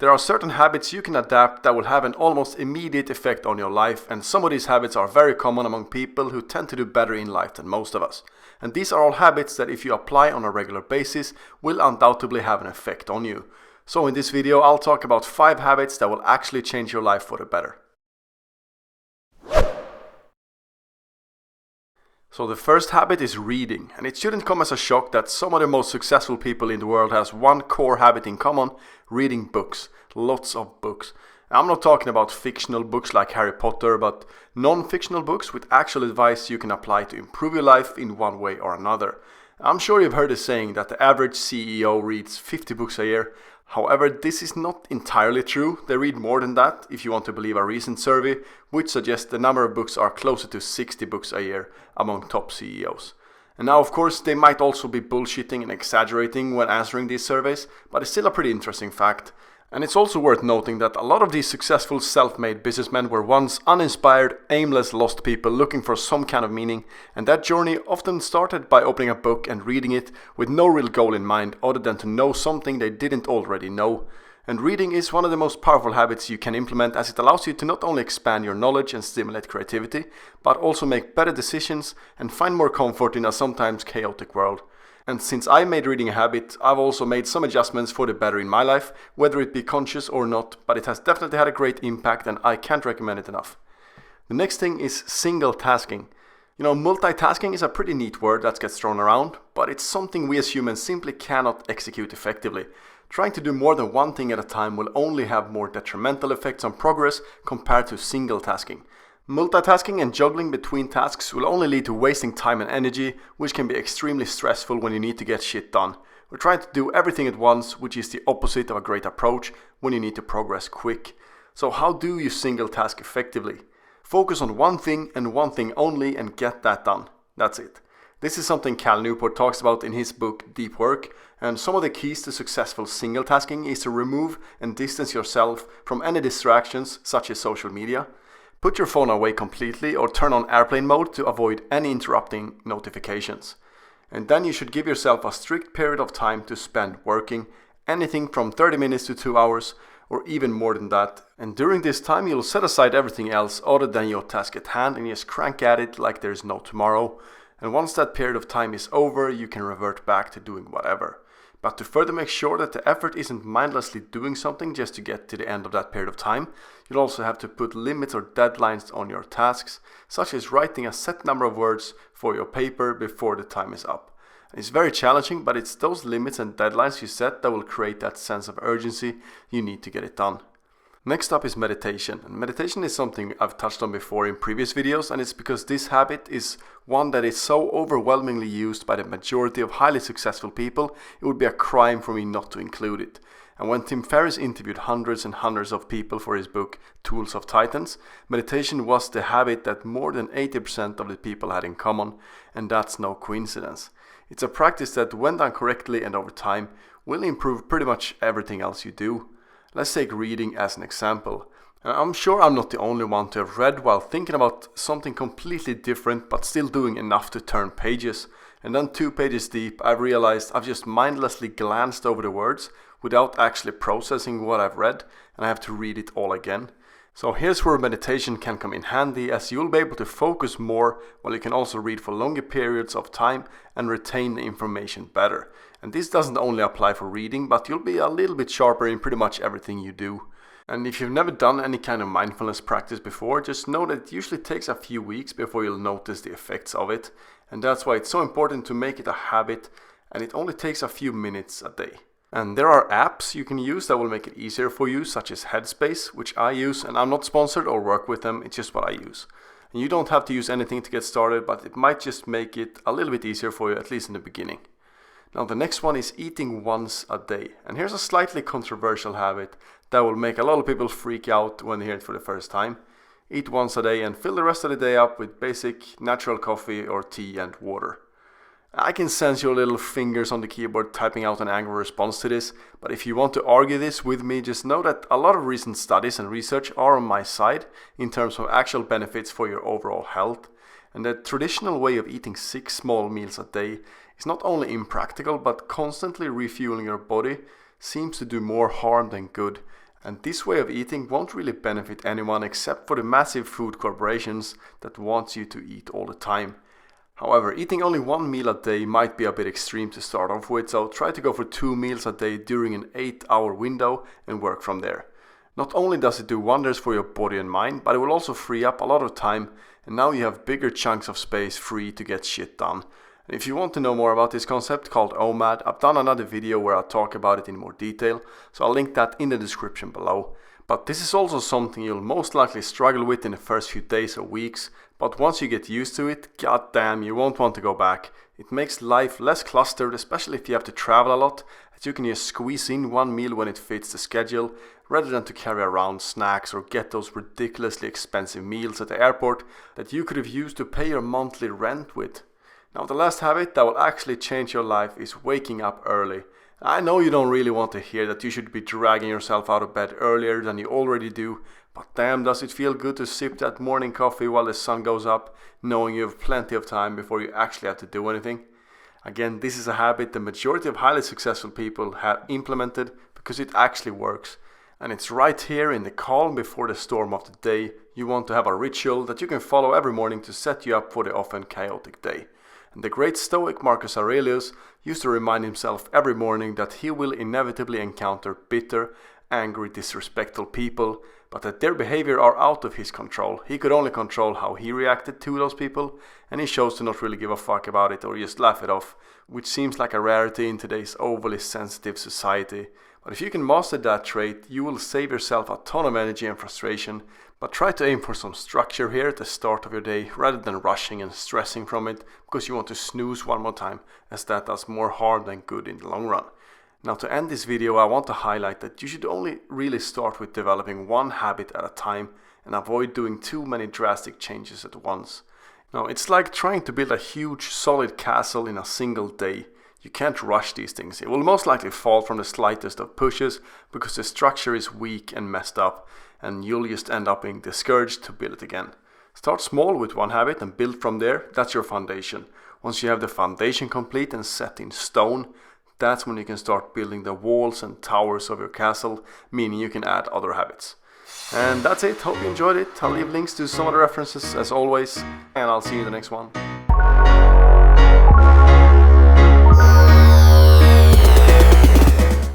There are certain habits you can adapt that will have an almost immediate effect on your life, and some of these habits are very common among people who tend to do better in life than most of us. And these are all habits that if you apply on a regular basis will undoubtedly have an effect on you. So in this video I'll talk about 5 habits that will actually change your life for the better. So the first habit is reading, and it shouldn't come as a shock that some of the most successful people in the world has one core habit in common: reading books, lots of books. I'm not talking about fictional books like Harry Potter, but non-fictional books with actual advice you can apply to improve your life in one way or another. I'm sure you've heard the saying that the average CEO reads 50 books a year. However, this is not entirely true. They read more than that if you want to believe a recent survey, which suggests the number of books are closer to 60 books a year among top CEOs. And now, of course, they might also be bullshitting and exaggerating when answering these surveys, but it's still a pretty interesting fact. And it's also worth noting that a lot of these successful self-made businessmen were once uninspired, aimless, lost people looking for some kind of meaning, and that journey often started by opening a book and reading it with no real goal in mind other than to know something they didn't already know. And reading is one of the most powerful habits you can implement, as it allows you to not only expand your knowledge and stimulate creativity, but also make better decisions and find more comfort in a sometimes chaotic world. And since I made reading a habit, I've also made some adjustments for the better in my life, whether it be conscious or not, but it has definitely had a great impact and I can't recommend it enough. The next thing is single tasking. Multitasking is a pretty neat word that gets thrown around, but it's something we as humans simply cannot execute effectively. Trying to do more than one thing at a time will only have more detrimental effects on progress compared to single tasking. Multitasking and juggling between tasks will only lead to wasting time and energy, which can be extremely stressful when you need to get shit done. We're trying to do everything at once, which is the opposite of a great approach when you need to progress quick. So how do you single task effectively? Focus on one thing and one thing only and get that done. That's it. This is something Cal Newport talks about in his book Deep Work, and some of the keys to successful single tasking is to remove and distance yourself from any distractions such as social media. Put your phone away completely or turn on airplane mode to avoid any interrupting notifications. And then you should give yourself a strict period of time to spend working, anything from 30 minutes to 2 hours or even more than that. And during this time you'll set aside everything else other than your task at hand and just crank at it like there's no tomorrow. And once that period of time is over, you can revert back to doing whatever. But to further make sure that the effort isn't mindlessly doing something just to get to the end of that period of time, you'll also have to put limits or deadlines on your tasks, such as writing a set number of words for your paper before the time is up. It's very challenging, but it's those limits and deadlines you set that will create that sense of urgency you need to get it done. Next up is meditation. And meditation is something I've touched on before in previous videos, and it's because this habit is one that is so overwhelmingly used by the majority of highly successful people, it would be a crime for me not to include it. And when Tim Ferriss interviewed hundreds and hundreds of people for his book Tools of Titans, meditation was the habit that more than 80% of the people had in common, and that's no coincidence. It's a practice that, when done correctly and over time, will improve pretty much everything else you do. Let's take reading as an example. I'm sure I'm not the only one to have read while thinking about something completely different but still doing enough to turn pages. And then 2 pages deep, I've realized I've just mindlessly glanced over the words without actually processing what I've read, and I have to read it all again. So here's where meditation can come in handy, as you'll be able to focus more while you can also read for longer periods of time and retain the information better. And this doesn't only apply for reading, but you'll be a little bit sharper in pretty much everything you do. And if you've never done any kind of mindfulness practice before, just know that it usually takes a few weeks before you'll notice the effects of it. And that's why it's so important to make it a habit, and it only takes a few minutes a day. And there are apps you can use that will make it easier for you, such as Headspace, which I use, and I'm not sponsored or work with them, it's just what I use. And you don't have to use anything to get started, but it might just make it a little bit easier for you, at least in the beginning. Now the next one is eating once a day. And here's a slightly controversial habit that will make a lot of people freak out when they hear it for the first time. Eat once a day and fill the rest of the day up with basic natural coffee or tea and water. I can sense your little fingers on the keyboard typing out an angry response to this, but if you want to argue this with me, just know that a lot of recent studies and research are on my side in terms of actual benefits for your overall health. And the traditional way of eating 6 small meals a day is not only impractical, but constantly refueling your body seems to do more harm than good. And this way of eating won't really benefit anyone except for the massive food corporations that want you to eat all the time. However, eating only one meal a day might be a bit extreme to start off with, so try to go for 2 meals a day during an 8-hour window and work from there. Not only does it do wonders for your body and mind, but it will also free up a lot of time, and now you have bigger chunks of space free to get shit done. And if you want to know more about this concept called OMAD, I've done another video where I talk about it in more detail, so I'll link that in the description below. But this is also something you'll most likely struggle with in the first few days or weeks, but once you get used to it, goddamn, you won't want to go back. It makes life less clustered, especially if you have to travel a lot, as you can just squeeze in one meal when it fits the schedule, rather than to carry around snacks or get those ridiculously expensive meals at the airport that you could have used to pay your monthly rent with. Now, the last habit that will actually change your life is waking up early. I know you don't really want to hear that you should be dragging yourself out of bed earlier than you already do, but damn does it feel good to sip that morning coffee while the sun goes up, knowing you have plenty of time before you actually have to do anything. Again, this is a habit the majority of highly successful people have implemented because it actually works. And it's right here in the calm before the storm of the day you want to have a ritual that you can follow every morning to set you up for the often chaotic day. And the great Stoic Marcus Aurelius used to remind himself every morning that he will inevitably encounter bitter, angry, disrespectful people, but that their behavior are out of his control. He could only control how he reacted to those people, and he chose to not really give a fuck about it or just laugh it off, which seems like a rarity in today's overly sensitive society. But if you can master that trait, you will save yourself a ton of energy and frustration, but try to aim for some structure here at the start of your day rather than rushing and stressing from it because you want to snooze one more time, as that does more harm than good in the long run. Now, to end this video, I want to highlight that you should only really start with developing one habit at a time and avoid doing too many drastic changes at once. Now, it's like trying to build a huge solid castle in a single day. You can't rush these things. It will most likely fall from the slightest of pushes because the structure is weak and messed up, and you'll just end up being discouraged to build it again. Start small with one habit and build from there. That's your foundation. Once you have the foundation complete and set in stone, that's when you can start building the walls and towers of your castle, meaning you can add other habits. And that's it. Hope you enjoyed it. I'll leave links to some other references as always, and I'll see you in the next one.